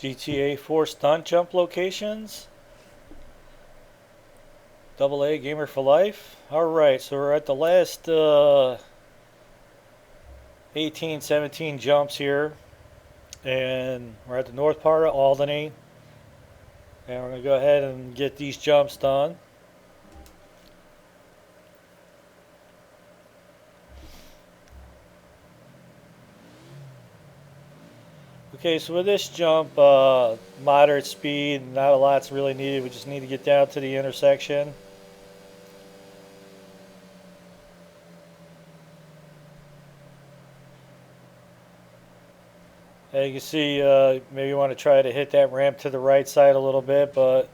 GTA 4 Stunt Jump locations. AA Gamer for Life. Alright, so we're at the last 18, 17 jumps here. And we're at the north part of Albany. And we're going to go ahead and get these jumps done. Okay, so with this jump, moderate speed, not a lot's really needed. We just need to get down to the intersection. As you can see, maybe you want to try to hit that ramp to the right side a little bit, but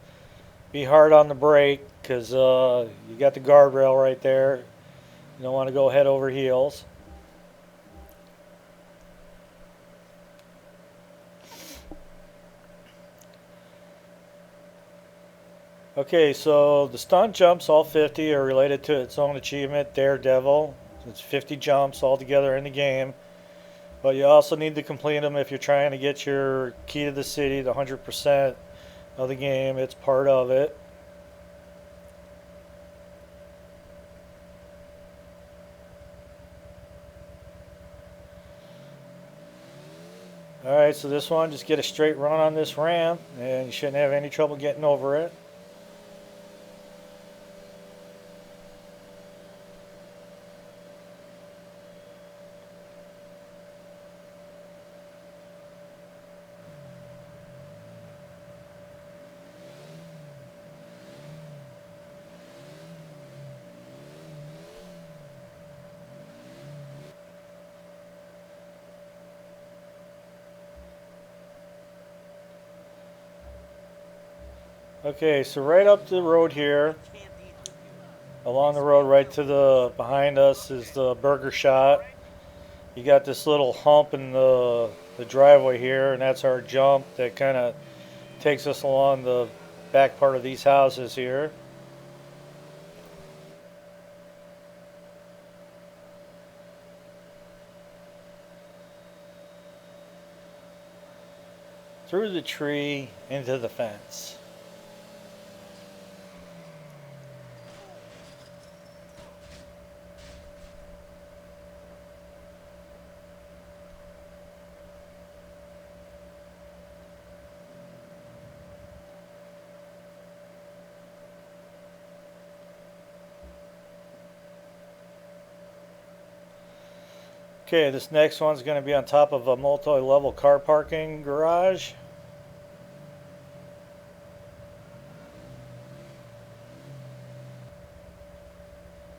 be hard on the brake because you got the guardrail right there. You don't want to go head over heels. Okay, so the stunt jumps, all 50, are related to its own achievement, Daredevil. It's 50 jumps altogether in the game. But you also need to complete them if you're trying to get your key to the city, the 100% of the game. It's part of it. Alright, so this one, just get a straight run on this ramp, and you shouldn't have any trouble getting over it. Okay, so right up the road here, along the road right to the behind us is the burger shot. You got this little hump in the driveway here, and that's our jump that kind of takes us along the back part of these houses here. Through the tree into the fence. Okay, this next one's going to be on top of a multi-level car parking garage.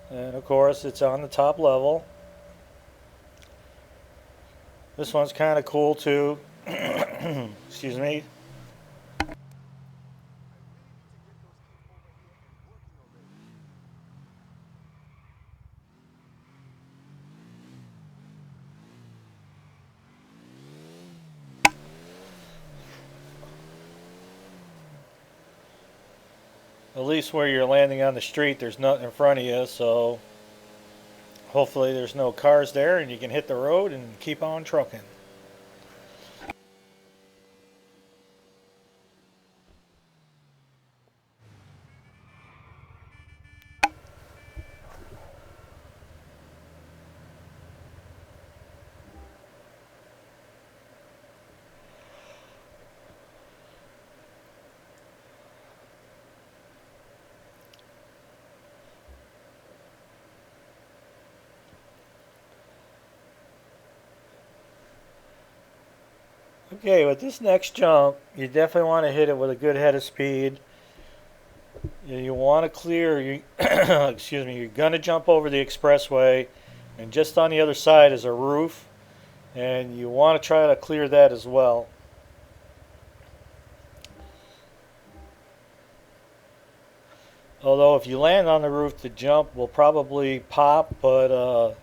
And of course, it's on the top level. This one's kind of cool too. Excuse me. At least where you're landing on the street, there's nothing in front of you, so hopefully there's no cars there and you can hit the road and keep on trucking. Okay, with this next jump, you definitely want to hit it with a good head of speed. You want to clear, excuse me, you're going to jump over the expressway, and just on the other side is a roof, and you want to try to clear that as well. Although if you land on the roof, the jump will probably pop, but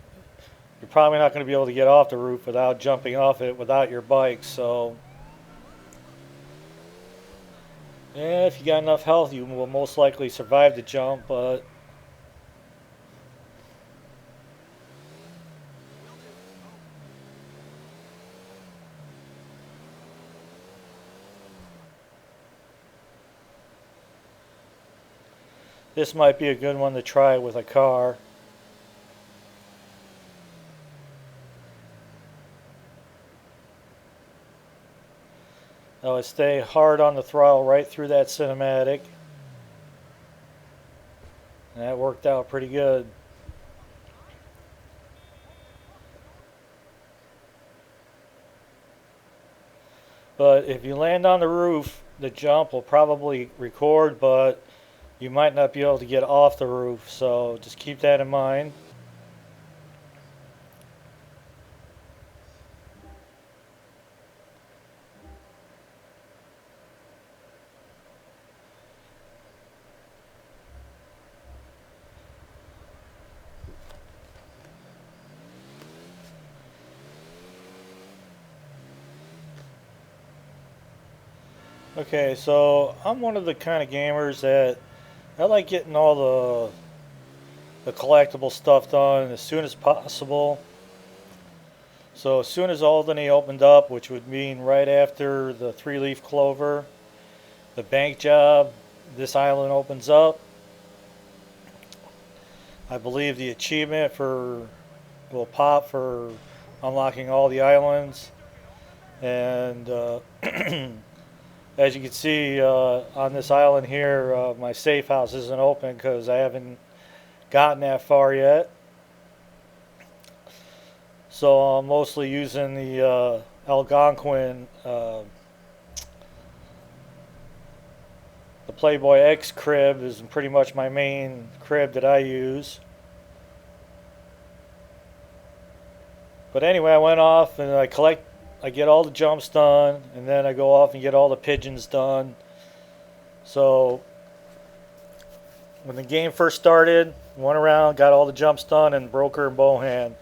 you're probably not going to be able to get off the roof without jumping off it without your bike. So, yeah, if you got enough health, you will most likely survive the jump, but This might be a good one to try with a car. I would stay hard on the throttle right through that cinematic. And that worked out pretty good. But if you land on the roof, the jump will probably record, but you might not be able to get off the roof. So just keep that in mind. Okay, so I'm one of the kind of gamers that I like getting all the collectible stuff done as soon as possible. So as soon as Albany opened up, which would mean right after the three-leaf clover, the bank job, this island opens up. I believe the achievement for will pop for unlocking all the islands, and as you can see on this island here, my safe house isn't open because I haven't gotten that far yet. So I'm mostly using the Algonquin, the Playboy X crib is pretty much my main crib that I use. But anyway, I went off and I get all the jumps done, and then I go off and get all the pigeons done. So when the game first started, went around, got all the jumps done in broker and bowhand.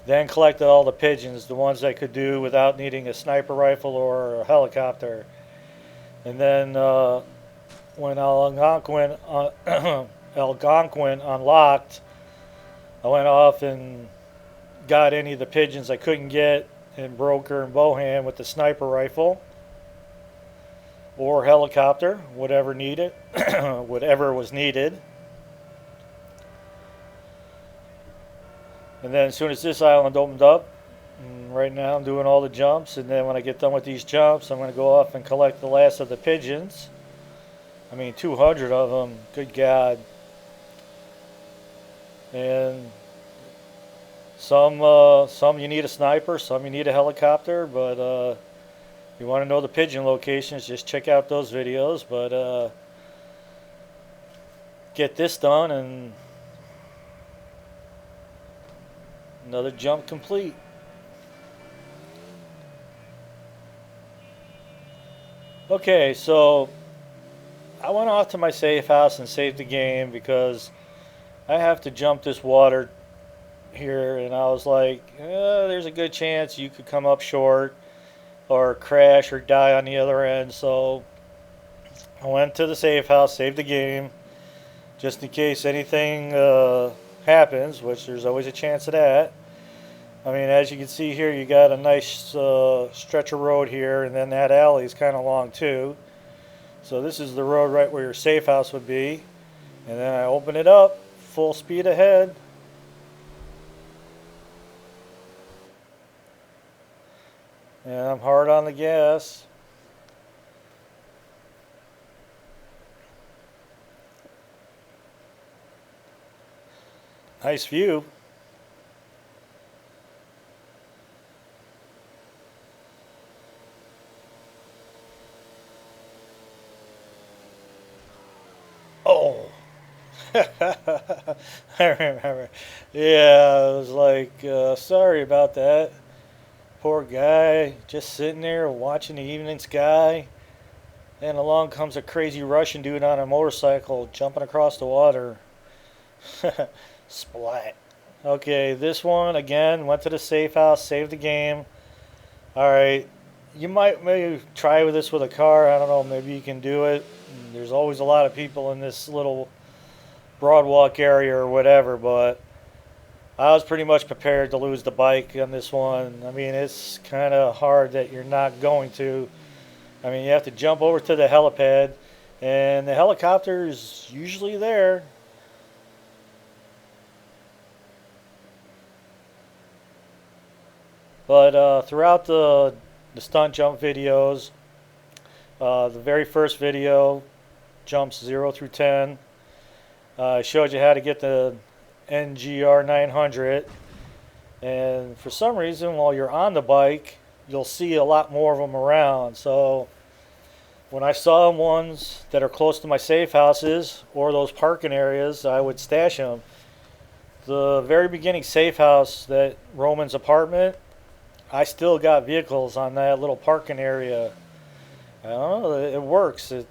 Then collected all the pigeons, the ones I could do without needing a sniper rifle or a helicopter. And then when Algonquin, Algonquin unlocked, I went off and got any of the pigeons I couldn't get in broker and bowhand with the sniper rifle or helicopter, whatever needed, whatever was needed. And then as soon as this island opened up, right now I'm doing all the jumps, and then when I get done with these jumps, I'm going to go off and collect the last of the pigeons. I mean, 200 of them, good God. And some you need a sniper, some you need a helicopter, but if you want to know the pigeon locations, just check out those videos. But get this done and another jump complete. Okay, so I went off to my safe house and saved the game because I have to jump this water here, and I was like, there's a good chance you could come up short or crash or die on the other end. So I went to the safe house, saved the game, just in case anything happens, which there's always a chance of that. I mean, as you can see here, you got a nice stretch of road here, and then that alley is kind of long too. So this is the road right where your safe house would be. And then I open it up, full speed ahead. And I'm hard on the gas. Nice view. Oh. I remember. Yeah, I was like, sorry about that. Poor guy, just sitting there watching the evening sky. And along comes a crazy Russian dude on a motorcycle jumping across the water. Splat. Okay, this one again went to the safe house, saved the game. Alright, you might maybe try with this with a car. I don't know, maybe you can do it. There's always a lot of people in this little broadwalk area or whatever, but I was pretty much prepared to lose the bike on this one. I mean, it's kind of hard that you're not going to. I mean, you have to jump over to the helipad, and the helicopter is usually there. But throughout the stunt jump videos, the very first video, jumps 0 through 10, I showed you how to get the NGR 900. And for some reason, while you're on the bike, you'll see a lot more of them around. So when I saw ones that are close to my safe houses or those parking areas, I would stash them. The very beginning safe house, that Roman's apartment, I still got vehicles on that little parking area. I don't know, it works. The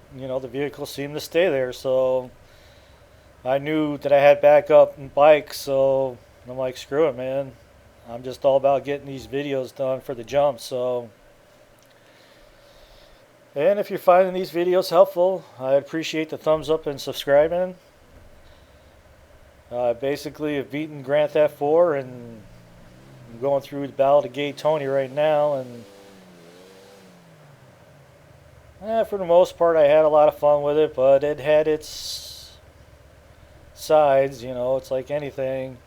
vehicles seem to stay there, so I knew that I had backup and bikes, so I'm like, screw it, man. I'm just all about getting these videos done for the jumps, so. And if you're finding these videos helpful, I appreciate the thumbs up and subscribing. Basically, I've beaten Grand Theft 4 and I'm going through the Ballad of Gay Tony right now, and for the most part, I had a lot of fun with it, but it had its sides. It's like anything.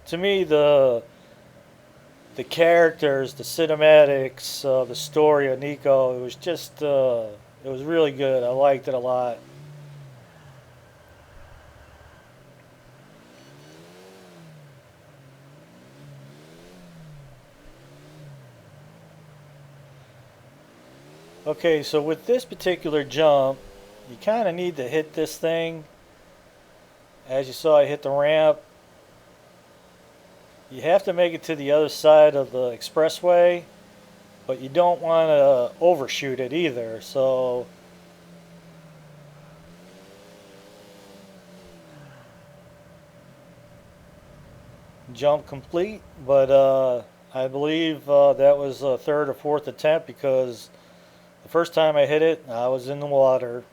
To me, the characters, the cinematics, the story of Nico, it was just, it was really good. I liked it a lot. Okay, so with this particular jump, you kind of need to hit this thing. As you saw, I hit the ramp. You have to make it to the other side of the expressway, but you don't want to overshoot it either. So jump complete, but I believe that was a third or fourth attempt, because the first time I hit it, I was in the water.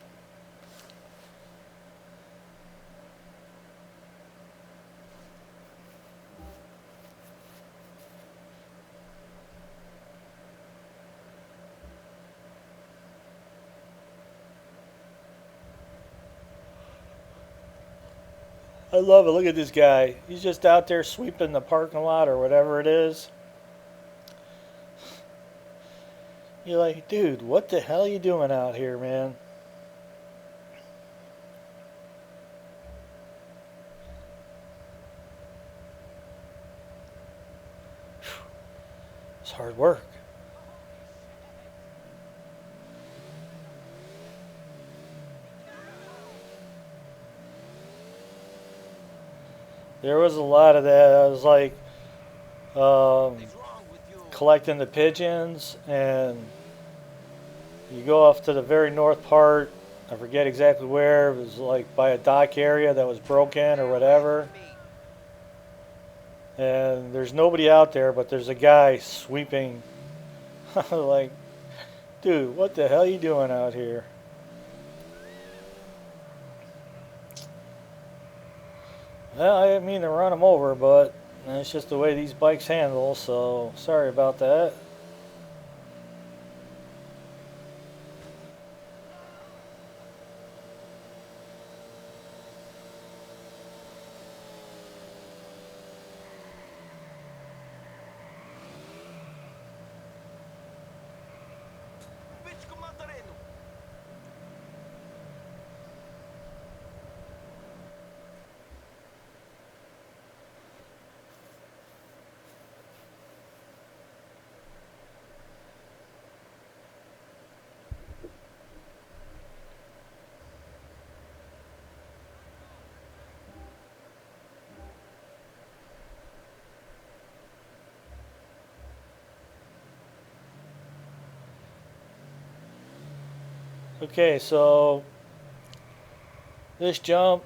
I love it. Look at this guy. He's just out there sweeping the parking lot or whatever it is. You're like, dude, what the hell are you doing out here, man? It's hard work. There was a lot of that. I was like collecting the pigeons, and you go off to the very north part. I forget exactly where. It was like by a dock area that was broken or whatever. And there's nobody out there, but there's a guy sweeping. Like, dude, what the hell are you doing out here? Well, I didn't mean to run him over, but it's just the way these bikes handle, so sorry about that. Okay, so this jump,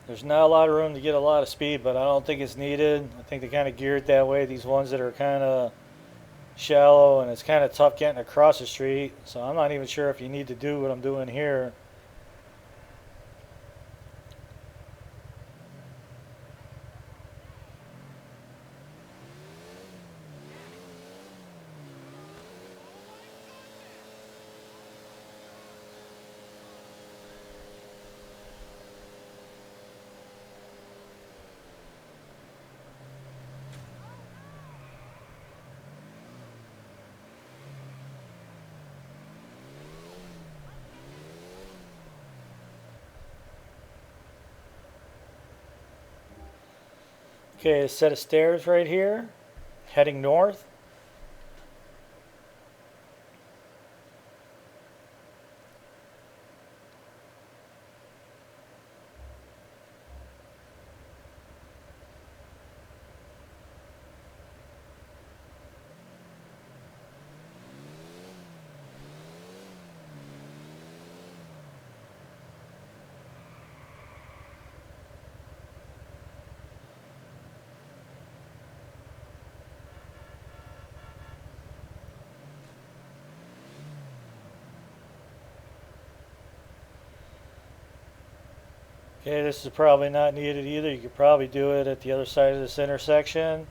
there's not a lot of room to get a lot of speed, but I don't think it's needed. I think they kind of gear it that way. These ones that are kind of shallow and it's kind of tough getting across the street, so I'm not even sure if you need to do what I'm doing here. Okay, a set of stairs right here, heading north. Okay, this is probably not needed either. You could probably do it at the other side of this intersection.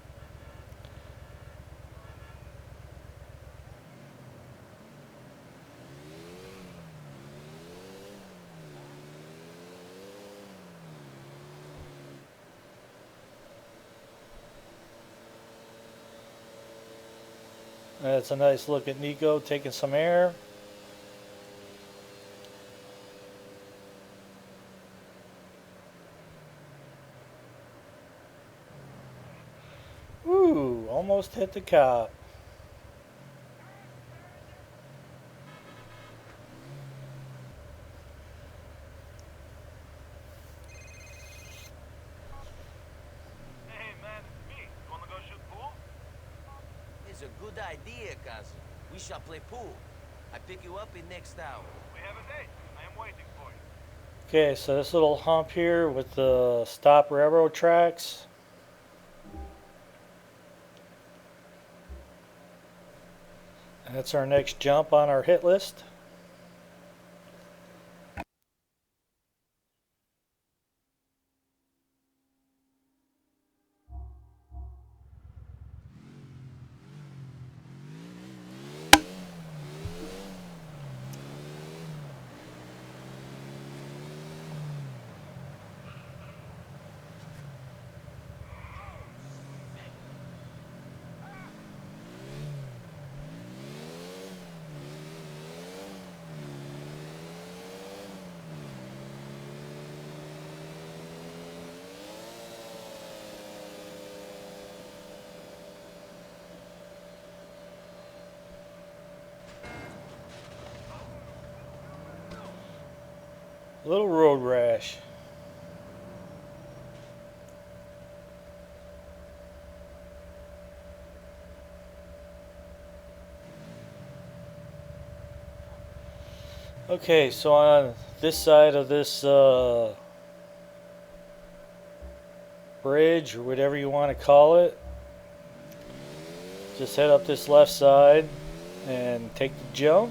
That's a nice look at Nico taking some air. Ooh, almost hit the cop. Hey man, it's me. You wanna go shoot pool? It's a good idea, cousin. We shall play pool. I pick you up in next hour. We have a date. I am waiting for you. Okay, so this little hump here with the stop railroad tracks. That's our next jump on our hit list. A little road rash. Okay, so on this side of this bridge, or whatever you want to call it, just head up this left side and take the jump.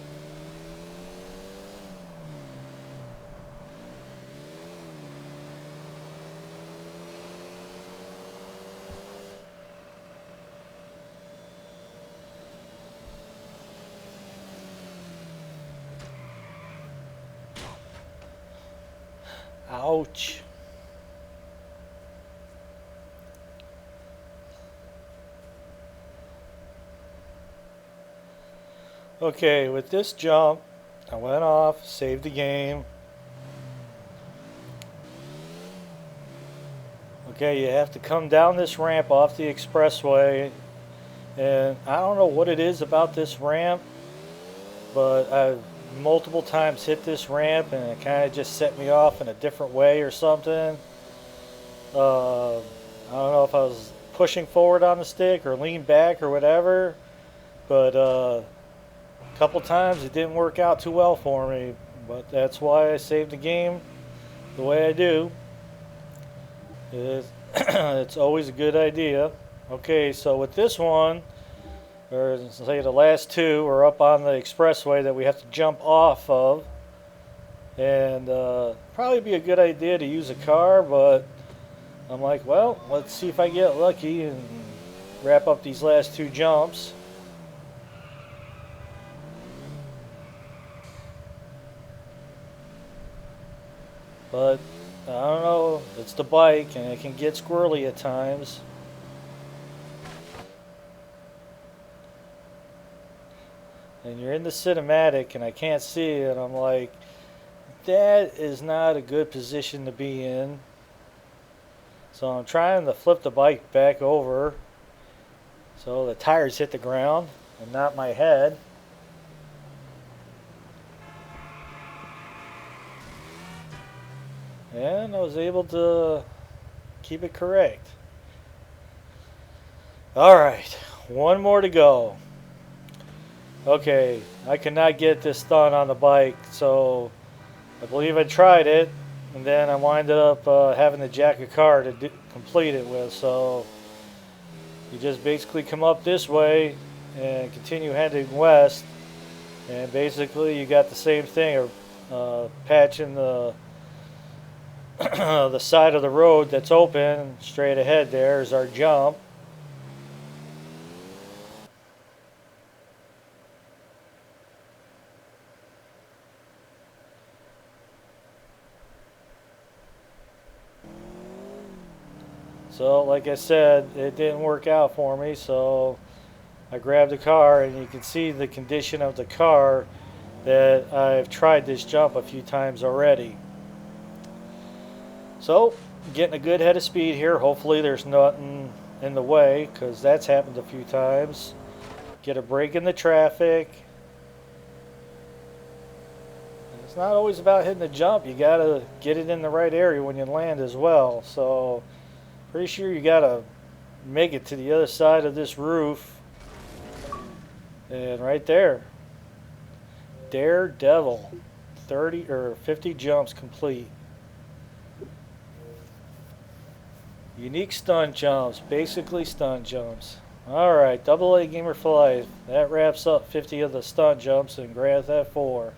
Ouch. Okay, with this jump, I went off, saved the game. Okay, you have to come down this ramp off the expressway. And I don't know what it is about this ramp, but I've multiple times hit this ramp and it kind of just set me off in a different way or something. I don't know if I was pushing forward on the stick or leaned back or whatever, but a couple times it didn't work out too well for me. But that's why I saved the game the way I do. It's always a good idea. Okay, so with this one, or say the last two are up on the expressway that we have to jump off of, and probably be a good idea to use a car, but I'm like, well, let's see if I get lucky and wrap up these last two jumps. But I don't know, it's the bike and it can get squirrely at times. And you're in the cinematic and I can't see it. I'm like, that is not a good position to be in. So I'm trying to flip the bike back over so the tires hit the ground and not my head. And I was able to keep it correct. Alright, one more to go. Okay, I could not get this stunt on the bike, so I believe I tried it, and then I winded up having to jack a car to complete it with. So you just basically come up this way and continue heading west, and basically you got the same thing, patching the the side of the road that's open straight ahead. There is our jump. So like I said, it didn't work out for me, so I grabbed the car, and you can see the condition of the car that I've tried this jump a few times already. So getting a good head of speed here. Hopefully there's nothing in the way, because that's happened a few times. Get a break in the traffic. And it's not always about hitting the jump. You gotta get it in the right area when you land as well. So pretty sure you gotta make it to the other side of this roof. And right there, Daredevil, 30 or 50 jumps complete. Unique stunt jumps, basically stunt jumps. Alright, AA Gamer for Life. That wraps up 50 of the stunt jumps in Grand Theft 4.